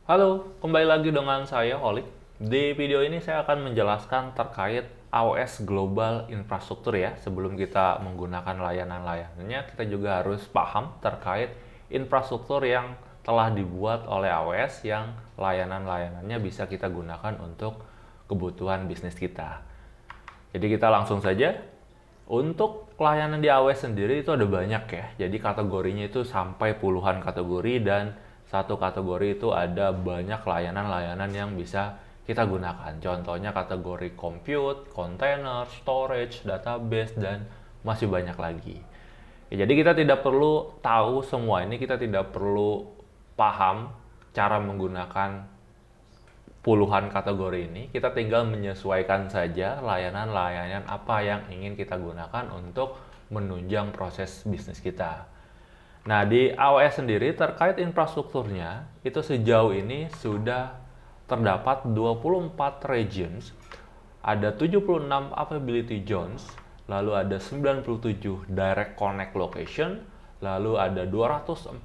Halo, kembali lagi dengan saya Holik. Di video ini saya akan menjelaskan terkait AWS Global Infrastructure ya. Sebelum kita menggunakan layanan-layanannya, kita juga harus paham terkait infrastruktur yang telah dibuat oleh AWS yang layanan-layanannya bisa kita gunakan untuk kebutuhan bisnis kita. Jadi kita langsung saja. Untuk layanan di AWS sendiri itu ada banyak ya. Jadi kategorinya itu sampai puluhan kategori dan satu kategori itu ada banyak layanan-layanan yang bisa kita gunakan. Contohnya kategori compute, container, storage, database, dan masih banyak lagi. Ya, jadi kita tidak perlu tahu semua ini, kita tidak perlu paham cara menggunakan puluhan kategori ini, kita tinggal menyesuaikan saja layanan-layanan apa yang ingin kita gunakan untuk menunjang proses bisnis kita. Nah, di AWS sendiri terkait infrastrukturnya, itu sejauh ini sudah terdapat 24 regions, ada 76 availability zones, lalu ada 97 direct connect location, lalu ada 245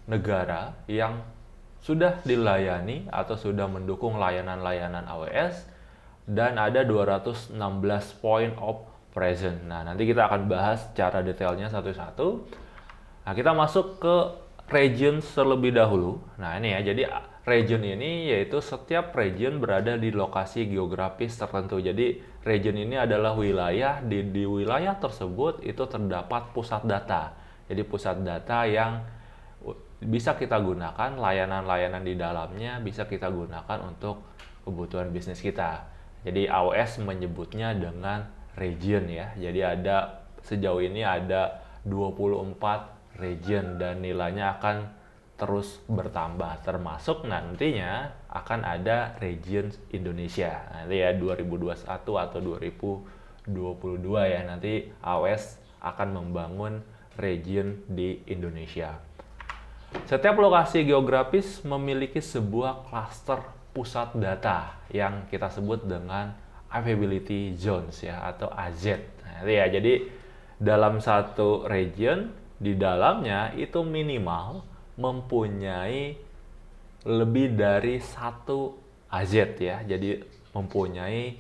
negara yang sudah dilayani atau sudah mendukung layanan-layanan AWS, dan ada 216 point of presence. Nah, nanti kita akan bahas secara detailnya satu-satu. Nah, kita masuk ke region terlebih dahulu. Nah, ini ya, jadi region ini yaitu setiap region berada di lokasi geografis tertentu. Jadi region ini adalah wilayah, di wilayah tersebut itu terdapat pusat data. Jadi pusat data yang bisa kita gunakan, layanan-layanan di dalamnya bisa kita gunakan untuk kebutuhan bisnis kita. Jadi AWS menyebutnya dengan region ya. Jadi sejauh ini ada 24 region dan nilainya akan terus bertambah, termasuk nantinya akan ada region Indonesia. Nanti ya 2021 atau 2022 ya, nanti AWS akan membangun region di Indonesia. Setiap lokasi geografis memiliki sebuah klaster pusat data yang kita sebut dengan availability zones ya, atau AZ. Nah, ya, jadi dalam satu region di dalamnya itu minimal mempunyai lebih dari satu AZ ya. Jadi mempunyai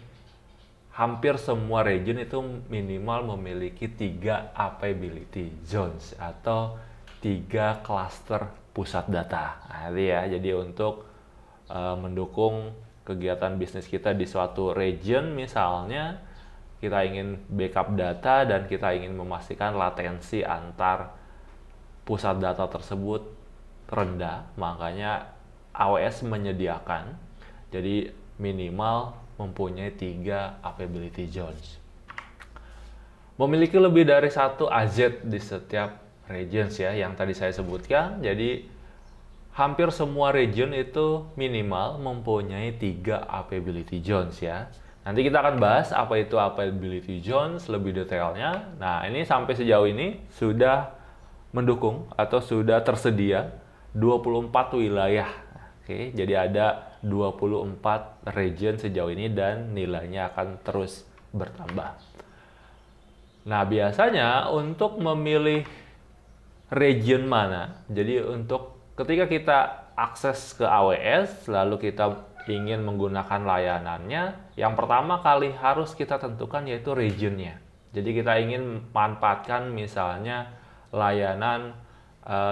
hampir semua region itu minimal memiliki 3 availability zones atau 3 klaster pusat data. Nah, itu ya. Jadi untuk mendukung kegiatan bisnis kita di suatu region, misalnya kita ingin backup data dan kita ingin memastikan latensi antar pusat data tersebut rendah, makanya AWS menyediakan jadi minimal mempunyai 3 availability zones. Memiliki lebih dari satu AZ di setiap regions ya, yang tadi saya sebutkan. Jadi hampir semua region itu minimal mempunyai 3 availability zones ya. Nanti kita akan bahas apa itu availability zones lebih detailnya. Nah, ini sampai sejauh ini sudah mendukung atau sudah tersedia 24 wilayah. Oke, jadi ada 24 region sejauh ini dan nilainya akan terus bertambah. Nah, biasanya untuk memilih region mana, jadi untuk ketika kita akses ke AWS lalu kita ingin menggunakan layanannya, yang pertama kali harus kita tentukan yaitu regionnya. Jadi kita ingin manfaatkan misalnya layanan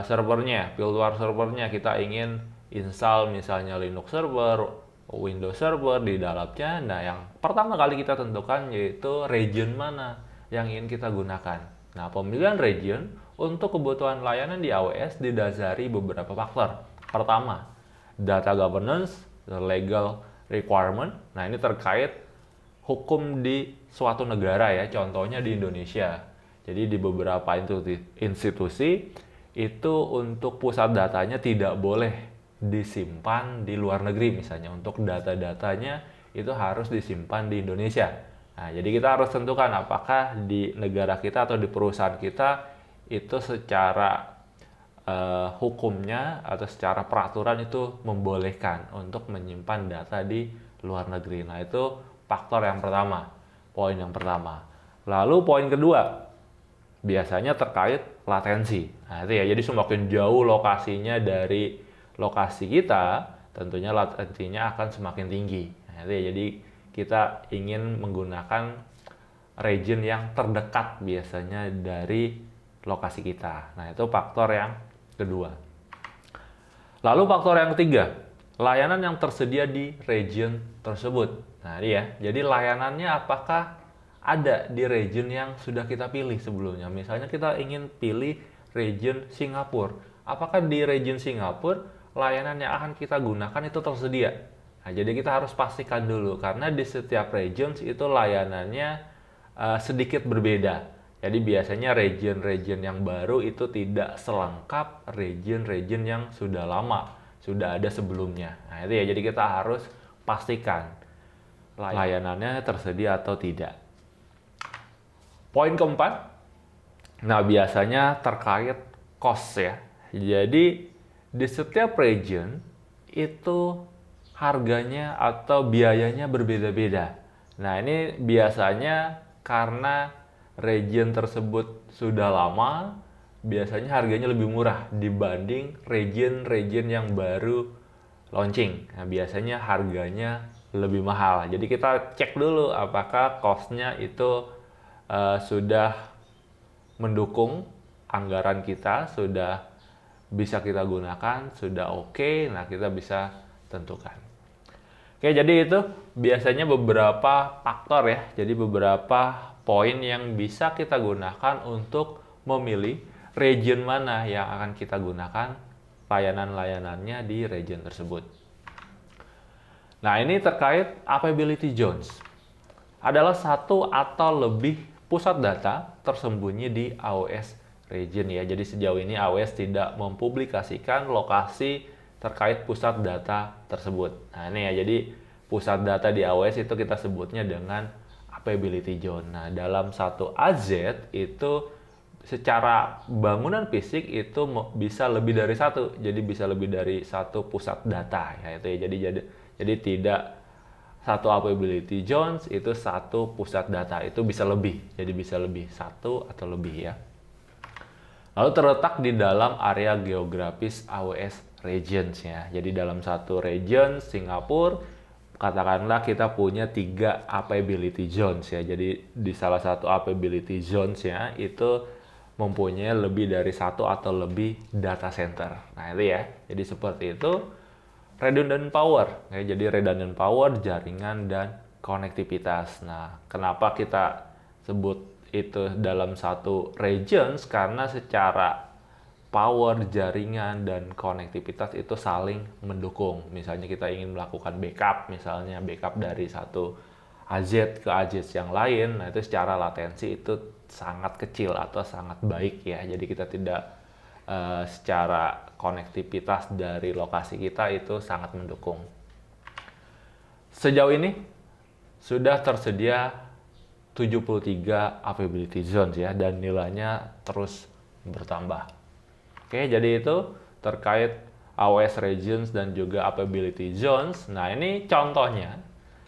servernya, virtual servernya, kita ingin install misalnya Linux server, Windows server di dalamnya. Nah, yang pertama kali kita tentukan yaitu region mana yang ingin kita gunakan. Nah, pemilihan region untuk kebutuhan layanan di AWS didasari beberapa faktor. Pertama, data governance, the legal requirement. Nah, ini terkait hukum di suatu negara ya, contohnya di Indonesia. Jadi di beberapa institusi itu untuk pusat datanya tidak boleh disimpan di luar negeri misalnya. Untuk data-datanya itu harus disimpan di Indonesia. Nah, jadi kita harus tentukan apakah di negara kita atau di perusahaan kita itu secara hukumnya atau secara peraturan itu membolehkan untuk menyimpan data di luar negeri. Nah, itu faktor yang pertama, poin yang pertama. Lalu poin kedua, biasanya terkait latensi. Nah, itu ya, jadi semakin jauh lokasinya dari lokasi kita, tentunya latensinya akan semakin tinggi. Nah, itu ya, jadi kita ingin menggunakan region yang terdekat biasanya dari lokasi kita. Nah, itu faktor yang kedua. Lalu faktor yang ketiga, layanan yang tersedia di region tersebut. Nah, ya, jadi layanannya apakah ada di region yang sudah kita pilih sebelumnya. Misalnya kita ingin pilih region Singapura. Apakah di region Singapura layanan yang akan kita gunakan itu tersedia? Nah, jadi kita harus pastikan dulu karena di setiap regions itu layanannya sedikit berbeda. Jadi biasanya region-region yang baru itu tidak selengkap region-region yang sudah lama, sudah ada sebelumnya. Nah, itu ya, jadi kita harus pastikan layanannya tersedia atau tidak. Poin keempat, nah biasanya terkait cost ya. Jadi di setiap region itu harganya atau biayanya berbeda-beda. Nah, ini biasanya karena region tersebut sudah lama, biasanya harganya lebih murah dibanding region-region yang baru launching. Nah, biasanya harganya lebih mahal. Jadi kita cek dulu apakah cost-nya itu sudah mendukung anggaran kita, sudah bisa kita gunakan, sudah oke, nah kita bisa tentukan. Oke, jadi itu biasanya beberapa faktor ya, jadi beberapa poin yang bisa kita gunakan untuk memilih region mana yang akan kita gunakan layanan-layanannya di region tersebut. Nah, ini terkait availability zones. Adalah satu atau lebih pusat data tersembunyi di AWS region ya. Jadi sejauh ini AWS tidak mempublikasikan lokasi terkait pusat data tersebut. Nah, ini ya, jadi pusat data di AWS itu kita sebutnya dengan availability zone. Nah, dalam satu AZ itu secara bangunan fisik itu bisa lebih dari satu. Jadi bisa lebih dari satu pusat data ya itu ya. Jadi tidak satu availability zones itu satu pusat data, itu bisa lebih. Jadi bisa lebih, satu atau lebih ya. Lalu terletak di dalam area geografis AWS regions ya. Jadi dalam satu region Singapura, katakanlah kita punya 3 availability zones ya. Jadi di salah satu availability zones ya itu mempunyai lebih dari satu atau lebih data center. Nah, itu ya. Jadi seperti itu redundant power. Ya, jadi redundant power, jaringan dan konektivitas. Nah, kenapa kita sebut itu dalam satu regions? Karena secara power, jaringan, dan konektivitas itu saling mendukung. Misalnya kita ingin melakukan backup, misalnya backup dari satu AZ ke AZ yang lain, nah itu secara latensi itu sangat kecil atau sangat baik ya. Jadi kita tidak secara konektivitas dari lokasi kita itu sangat mendukung. Sejauh ini sudah tersedia 73 availability zones ya, dan nilainya terus bertambah. Oke, jadi itu terkait AWS regions dan juga availability zones. Nah, ini contohnya.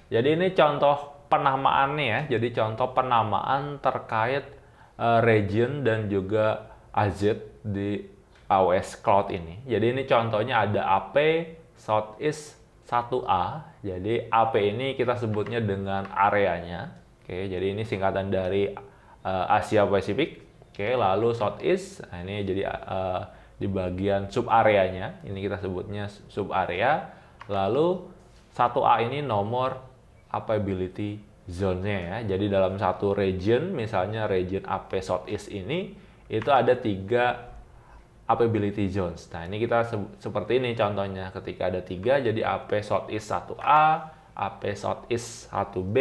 Jadi ini contoh penamaannya ya. Jadi contoh penamaan terkait region dan juga AZ di AWS Cloud ini. Jadi ini contohnya ada AP Southeast 1A. Jadi AP ini kita sebutnya dengan areanya. Oke, jadi ini singkatan dari Asia Pasifik. Oke, lalu Southeast, nah ini jadi di bagian sub areanya, ini kita sebutnya sub area. Lalu 1A ini nomor availability zone-nya ya. Jadi dalam satu region, misalnya region AP Southeast ini, itu ada 3 availability zones. Nah, ini kita seperti ini contohnya. Ketika ada 3, jadi AP Southeast 1A, AP Southeast 1B,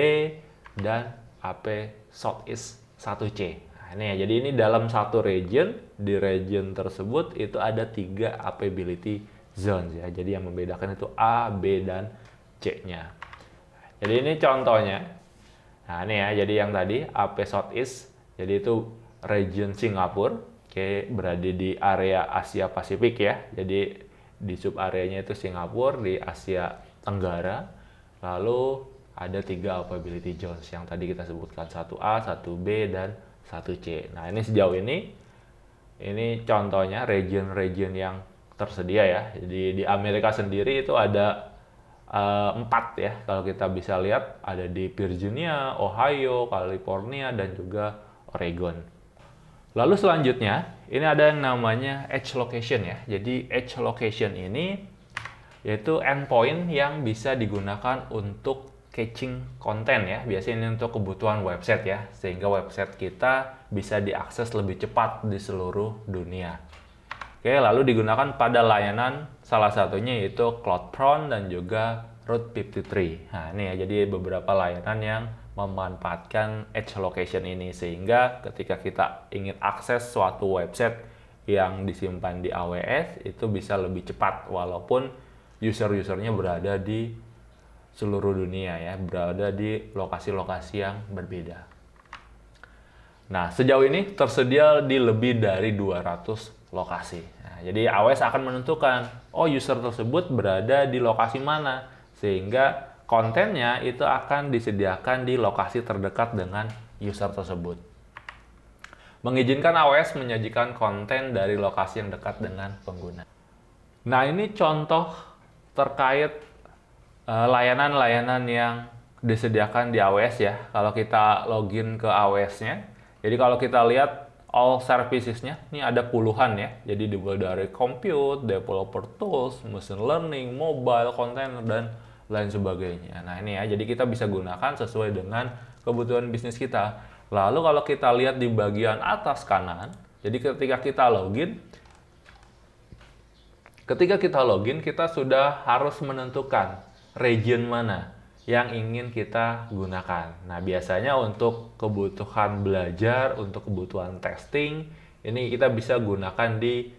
dan AP Southeast 1C. Nah, ini ya, jadi ini dalam satu region, di region tersebut itu ada 3 availability zones ya. Jadi yang membedakan itu A, B, dan C-nya. Jadi ini contohnya. Nah, ini ya, jadi yang tadi AP Southeast, jadi itu region Singapura, oke, berada di area Asia Pasifik ya. Jadi di sub areanya itu Singapura, di Asia Tenggara. Lalu ada 3 availability zones yang tadi kita sebutkan, 1A, 1B, dan 1C. Nah, ini sejauh ini contohnya region-region yang tersedia ya. Jadi di Amerika sendiri itu ada 4 ya. Kalau kita bisa lihat ada di Virginia, Ohio, California, dan juga Oregon. Lalu selanjutnya, ini ada yang namanya edge location ya. Jadi edge location ini yaitu endpoint yang bisa digunakan untuk caching konten ya. Biasanya ini untuk kebutuhan website ya, sehingga website kita bisa diakses lebih cepat di seluruh dunia. Oke, lalu digunakan pada layanan salah satunya yaitu CloudFront dan juga Route 53. Nah, ini ya, jadi beberapa layanan yang memanfaatkan edge location ini, sehingga ketika kita ingin akses suatu website yang disimpan di AWS itu bisa lebih cepat walaupun user-usernya berada di seluruh dunia ya, berada di lokasi-lokasi yang berbeda. Nah, sejauh ini tersedia di lebih dari 200 lokasi. Nah, jadi AWS akan menentukan, oh user tersebut berada di lokasi mana, sehingga kontennya itu akan disediakan di lokasi terdekat dengan user tersebut. Mengizinkan AWS menyajikan konten dari lokasi yang dekat dengan pengguna. Nah, ini contoh terkait layanan-layanan yang disediakan di AWS ya. Kalau kita login ke AWS-nya, jadi kalau kita lihat all services-nya, ini ada puluhan ya. Jadi dimulai dari compute, developer tools, machine learning, mobile, container, dan lain sebagainya. Nah ini ya, jadi kita bisa gunakan sesuai dengan kebutuhan bisnis kita. Lalu kalau kita lihat di bagian atas kanan, jadi ketika kita login, kita sudah harus menentukan region mana yang ingin kita gunakan. Nah, biasanya untuk kebutuhan belajar, untuk kebutuhan testing, ini kita bisa gunakan di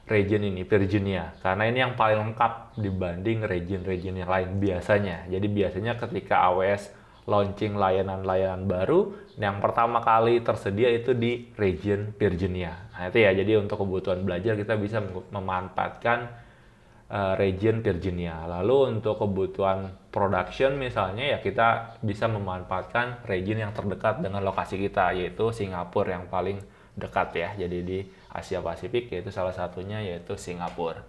region ini, Virginia. Karena ini yang paling lengkap dibanding region-region yang lain biasanya. Jadi biasanya ketika AWS launching layanan-layanan baru, yang pertama kali tersedia itu di region Virginia. Nah, itu ya, jadi untuk kebutuhan belajar kita bisa memanfaatkan region Virginia. Lalu untuk kebutuhan production misalnya ya kita bisa memanfaatkan region yang terdekat dengan lokasi kita, yaitu Singapura yang paling dekat ya. Jadi di Asia Pasifik yaitu salah satunya yaitu Singapura.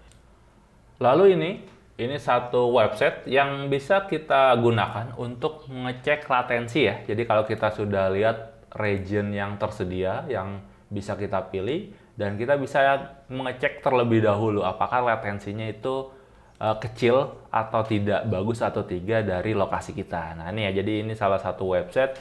Lalu ini satu website yang bisa kita gunakan untuk mengecek latensi ya. Jadi kalau kita sudah lihat region yang tersedia yang bisa kita pilih, dan kita bisa mengecek terlebih dahulu apakah latensinya itu kecil atau tidak, bagus atau tidak dari lokasi kita. Nah ini ya, jadi ini salah satu website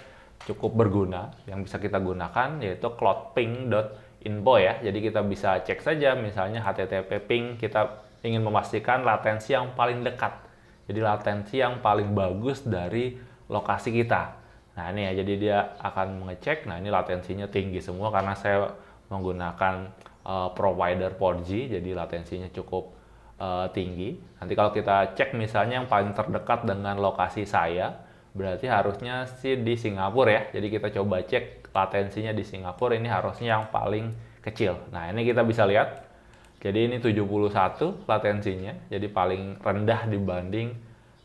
cukup berguna yang bisa kita gunakan yaitu cloudping.info ya. Jadi kita bisa cek saja misalnya HTTP ping, kita ingin memastikan latensi yang paling dekat. Jadi latensi yang paling bagus dari lokasi kita. Nah ini ya, jadi dia akan mengecek. Nah ini latensinya tinggi semua karena saya menggunakan provider 4G, jadi latensinya cukup tinggi. Nanti kalau kita cek misalnya yang paling terdekat dengan lokasi saya, berarti harusnya sih di Singapura ya. Jadi kita coba cek latensinya di Singapura, ini harusnya yang paling kecil. Nah ini kita bisa lihat, jadi ini 71 latensinya, jadi paling rendah dibanding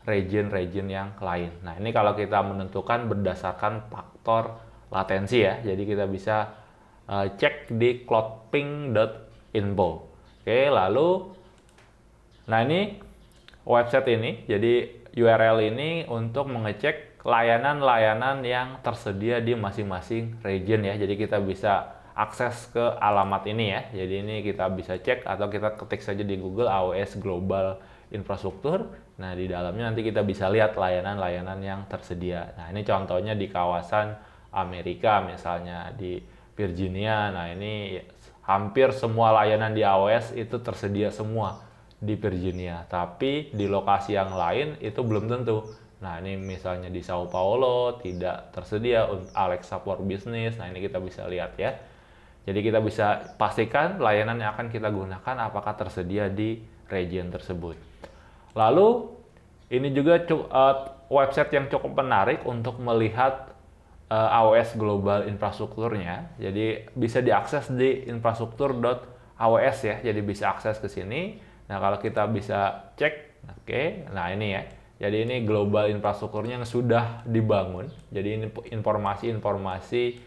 region-region yang lain. Nah ini kalau kita menentukan berdasarkan faktor latensi ya, jadi kita bisa cek di cloudping.info. Oke, lalu nah ini website ini, jadi URL ini untuk mengecek layanan-layanan yang tersedia di masing-masing region ya. Jadi kita bisa akses ke alamat ini ya. Jadi ini kita bisa cek atau kita ketik saja di Google AWS Global Infrastructure. Nah, di dalamnya nanti kita bisa lihat layanan-layanan yang tersedia. Nah, ini contohnya di kawasan Amerika misalnya di Virginia. Nah ini hampir semua layanan di AWS itu tersedia semua di Virginia, tapi di lokasi yang lain itu belum tentu. Nah ini misalnya di Sao Paulo tidak tersedia Alexa for Business. Nah ini kita bisa lihat ya. Jadi kita bisa pastikan layanan yang akan kita gunakan apakah tersedia di region tersebut. Lalu ini juga website yang cukup menarik untuk melihat AWS Global Infrastrukturnya. Jadi bisa diakses di infrastruktur.aws ya. Jadi bisa akses ke sini. Nah, kalau kita bisa cek, oke. Nah, ini ya. Jadi ini global infrastrukturnya yang sudah dibangun. Jadi ini informasi-informasi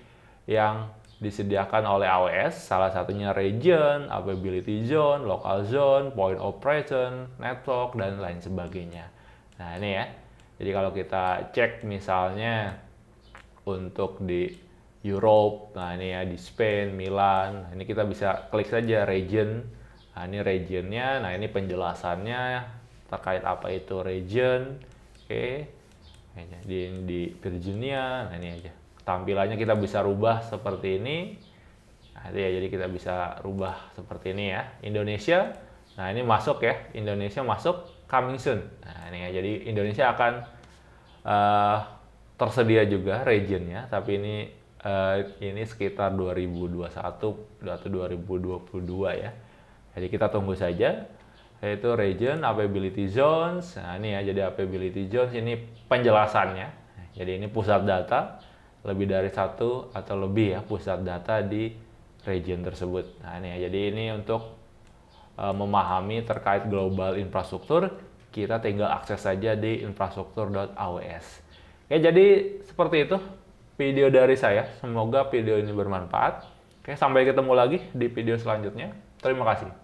yang disediakan oleh AWS, salah satunya region, availability zone, local zone, point of presence, network, dan lain sebagainya. Nah ini ya, jadi kalau kita cek misalnya untuk di Europe, nah ini ya di Spain, Milan, ini kita bisa klik saja region. Nah ini regionnya, nah ini penjelasannya terkait apa itu region. Oke, di Virginia, nah ini aja. Tampilannya kita bisa rubah seperti ini. Nah, ya, jadi kita bisa rubah seperti ini ya. Indonesia, nah ini masuk ya. Indonesia masuk coming soon. Nah ini ya, jadi Indonesia akan tersedia juga regionnya, tapi ini sekitar 2021 atau 2022 ya. Jadi kita tunggu saja. Yaitu region, availability zones. Nah ini ya, jadi availability zones ini penjelasannya. Jadi ini pusat data, lebih dari satu atau lebih ya pusat data di region tersebut. Nah ini ya, jadi ini untuk memahami terkait global infrastruktur, kita tinggal akses saja di infrastruktur.aws. Oke, jadi seperti itu video dari saya. Semoga video ini bermanfaat. Oke, sampai ketemu lagi di video selanjutnya. Terima kasih.